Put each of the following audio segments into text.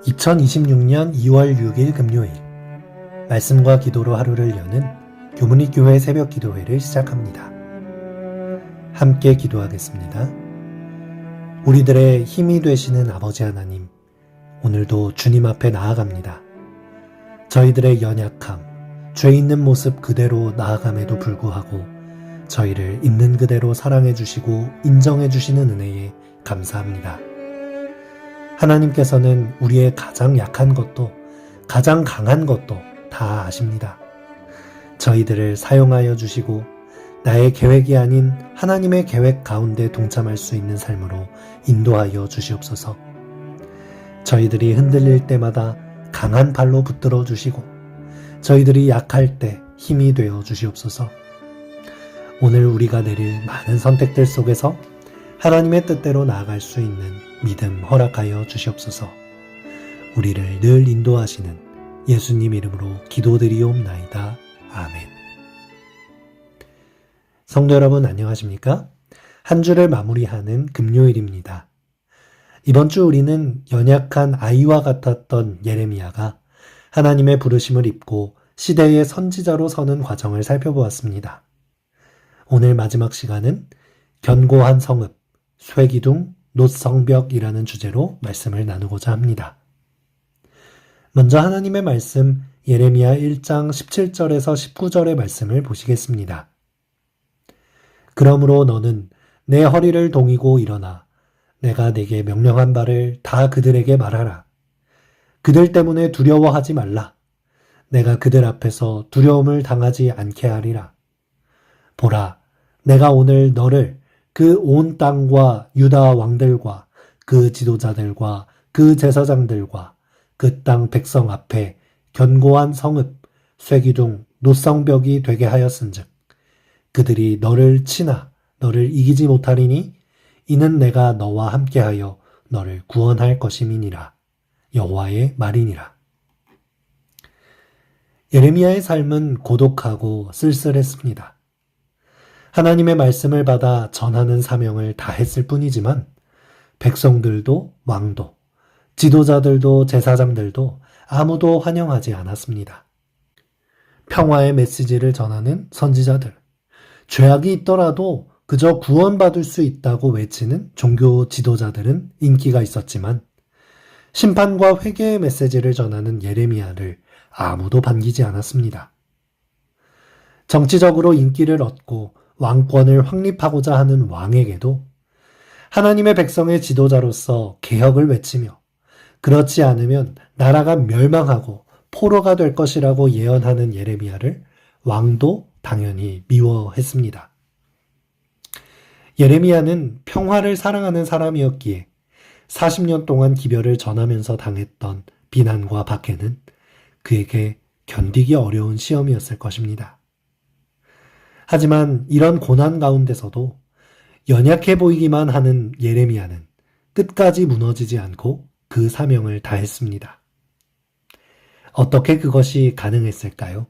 2026년 2월 6일 금요일 말씀과 기도로 하루를 여는 교문리교회 새벽 기도회를 시작합니다. 함께 기도하겠습니다. 우리들의 힘이 되시는 아버지 하나님, 오늘도 주님 앞에 나아갑니다. 저희들의 연약함, 죄 있는 모습 그대로 나아감에도 불구하고 저희를 있는 그대로 사랑해 주시고 인정해 주시는 은혜에 감사합니다. 하나님께서는 우리의 가장 약한 것도 가장 강한 것도 다 아십니다. 저희들을 사용하여 주시고 나의 계획이 아닌 하나님의 계획 가운데 동참할 수 있는 삶으로 인도하여 주시옵소서. 저희들이 흔들릴 때마다 강한 발로 붙들어 주시고 저희들이 약할 때 힘이 되어 주시옵소서. 오늘 우리가 내릴 많은 선택들 속에서 하나님의 뜻대로 나아갈 수 있는 믿음 허락하여 주시옵소서. 우리를 늘 인도하시는 예수님 이름으로 기도드리옵나이다. 아멘. 성도 여러분 안녕하십니까? 한 주를 마무리하는 금요일입니다. 이번 주 우리는 연약한 아이와 같았던 예레미야가 하나님의 부르심을 입고 시대의 선지자로 서는 과정을 살펴보았습니다. 오늘 마지막 시간은 견고한 성읍, 쇠기둥, 놋성벽이라는 주제로 말씀을 나누고자 합니다. 먼저 하나님의 말씀 예레미야 1장 17절에서 19절의 말씀을 보시겠습니다. 그러므로 너는 내 허리를 동이고 일어나 내가 네게 명령한 바를 다 그들에게 말하라. 그들 때문에 두려워하지 말라. 내가 그들 앞에서 두려움을 당하지 않게 하리라. 보라, 내가 오늘 너를 그 온 땅과 유다 왕들과 그 지도자들과 그 제사장들과 그 땅 백성 앞에 견고한 성읍, 쇠기둥, 놋성벽이 되게 하였은즉 그들이 너를 치나 너를 이기지 못하리니 이는 내가 너와 함께하여 너를 구원할 것임이니라. 여호와의 말이니라. 예레미야의 삶은 고독하고 쓸쓸했습니다. 하나님의 말씀을 받아 전하는 사명을 다했을 뿐이지만 백성들도 왕도, 지도자들도 제사장들도 아무도 환영하지 않았습니다. 평화의 메시지를 전하는 선지자들, 죄악이 있더라도 그저 구원받을 수 있다고 외치는 종교 지도자들은 인기가 있었지만 심판과 회개의 메시지를 전하는 예레미야를 아무도 반기지 않았습니다. 정치적으로 인기를 얻고 왕권을 확립하고자 하는 왕에게도 하나님의 백성의 지도자로서 개혁을 외치며 그렇지 않으면 나라가 멸망하고 포로가 될 것이라고 예언하는 예레미야를 왕도 당연히 미워했습니다. 예레미야는 평화를 사랑하는 사람이었기에 40년 동안 기별을 전하면서 당했던 비난과 박해는 그에게 견디기 어려운 시험이었을 것입니다. 하지만 이런 고난 가운데서도 연약해 보이기만 하는 예레미야는 끝까지 무너지지 않고 그 사명을 다했습니다. 어떻게 그것이 가능했을까요?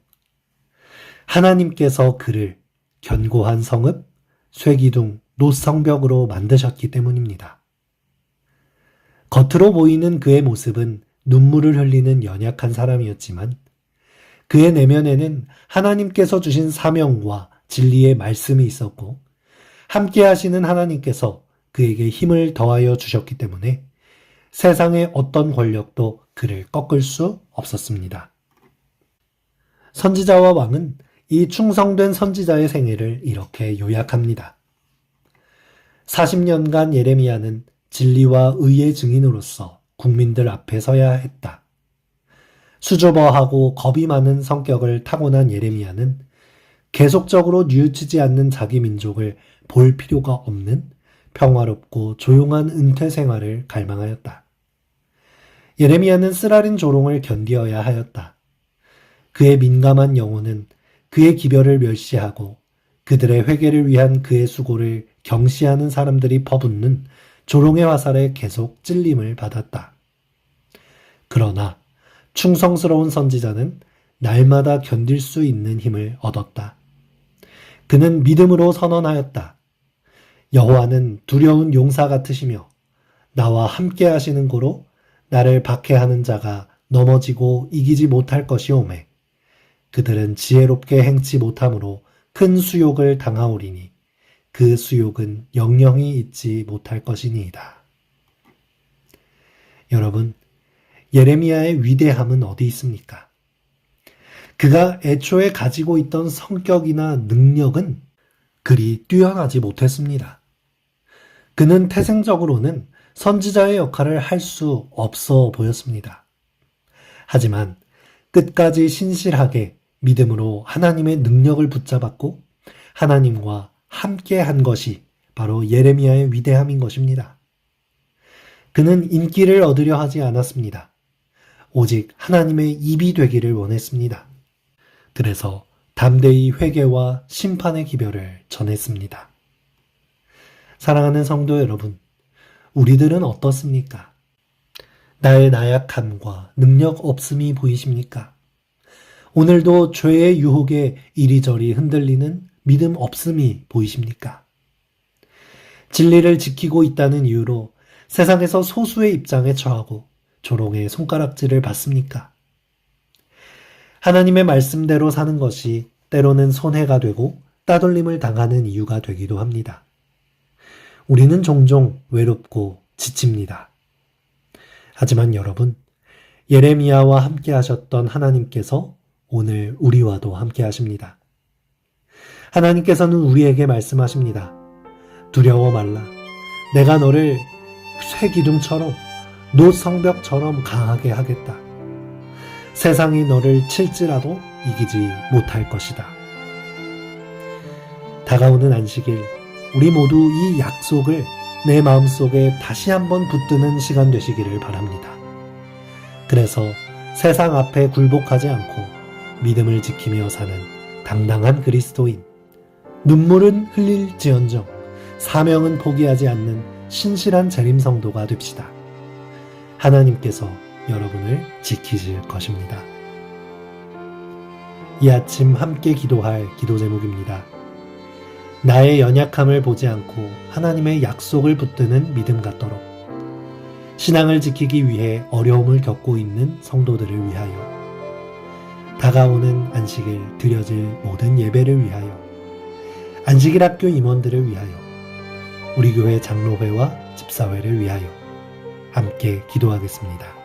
하나님께서 그를 견고한 성읍, 쇠기둥, 놋성벽으로 만드셨기 때문입니다. 겉으로 보이는 그의 모습은 눈물을 흘리는 연약한 사람이었지만 그의 내면에는 하나님께서 주신 사명과 진리의 말씀이 있었고 함께 하시는 하나님께서 그에게 힘을 더하여 주셨기 때문에 세상의 어떤 권력도 그를 꺾을 수 없었습니다. 선지자와 왕은 이 충성된 선지자의 생애를 이렇게 요약합니다. 40년간 예레미야는 진리와 의의 증인으로서 국민들 앞에 서야 했다. 수줍어하고 겁이 많은 성격을 타고난 예레미야는 계속적으로 뉘우치지 않는 자기 민족을 볼 필요가 없는 평화롭고 조용한 은퇴 생활을 갈망하였다. 예레미야는 쓰라린 조롱을 견디어야 하였다. 그의 민감한 영혼은 그의 기별을 멸시하고 그들의 회개를 위한 그의 수고를 경시하는 사람들이 퍼붓는 조롱의 화살에 계속 찔림을 받았다. 그러나 충성스러운 선지자는 날마다 견딜 수 있는 힘을 얻었다. 그는 믿음으로 선언하였다. 여호와는 두려운 용사 같으시며 나와 함께 하시는 고로 나를 박해하는 자가 넘어지고 이기지 못할 것이오매. 그들은 지혜롭게 행치 못함으로 큰 수욕을 당하오리니 그 수욕은 영영이 있지 못할 것이니이다. 여러분, 예레미야의 위대함은 어디 있습니까? 그가 애초에 가지고 있던 성격이나 능력은 그리 뛰어나지 못했습니다. 그는 태생적으로는 선지자의 역할을 할 수 없어 보였습니다. 하지만 끝까지 신실하게 믿음으로 하나님의 능력을 붙잡았고 하나님과 함께 한 것이 바로 예레미야의 위대함인 것입니다. 그는 인기를 얻으려 하지 않았습니다. 오직 하나님의 입이 되기를 원했습니다. 그래서 담대히 회개와 심판의 기별을 전했습니다. 사랑하는 성도 여러분, 우리들은 어떻습니까? 나의 나약함과 능력 없음이 보이십니까? 오늘도 죄의 유혹에 이리저리 흔들리는 믿음 없음이 보이십니까? 진리를 지키고 있다는 이유로 세상에서 소수의 입장에 처하고 조롱의 손가락질을 받습니까? 하나님의 말씀대로 사는 것이 때로는 손해가 되고 따돌림을 당하는 이유가 되기도 합니다. 우리는 종종 외롭고 지칩니다. 하지만 여러분, 예레미야와 함께 하셨던 하나님께서 오늘 우리와도 함께 하십니다. 하나님께서는 우리에게 말씀하십니다. 두려워 말라. 내가 너를 쇠기둥처럼 노 성벽처럼 강하게 하겠다. 세상이 너를 칠지라도 이기지 못할 것이다. 다가오는 안식일, 우리 모두 이 약속을 내 마음속에 다시 한번 붙드는 시간 되시기를 바랍니다. 그래서 세상 앞에 굴복하지 않고 믿음을 지키며 사는 당당한 그리스도인, 눈물은 흘릴지언정 사명은 포기하지 않는 신실한 재림성도가 됩시다. 하나님께서 여러분을 지키실 것입니다. 이 아침 함께 기도할 기도 제목입니다. 나의 연약함을 보지 않고 하나님의 약속을 붙드는 믿음 같도록 신앙을 지키기 위해 어려움을 겪고 있는 성도들을 위하여 다가오는 안식일 드려질 모든 예배를 위하여 안식일 학교 임원들을 위하여 우리 교회 장로회와 집사회를 위하여 함께 기도하겠습니다.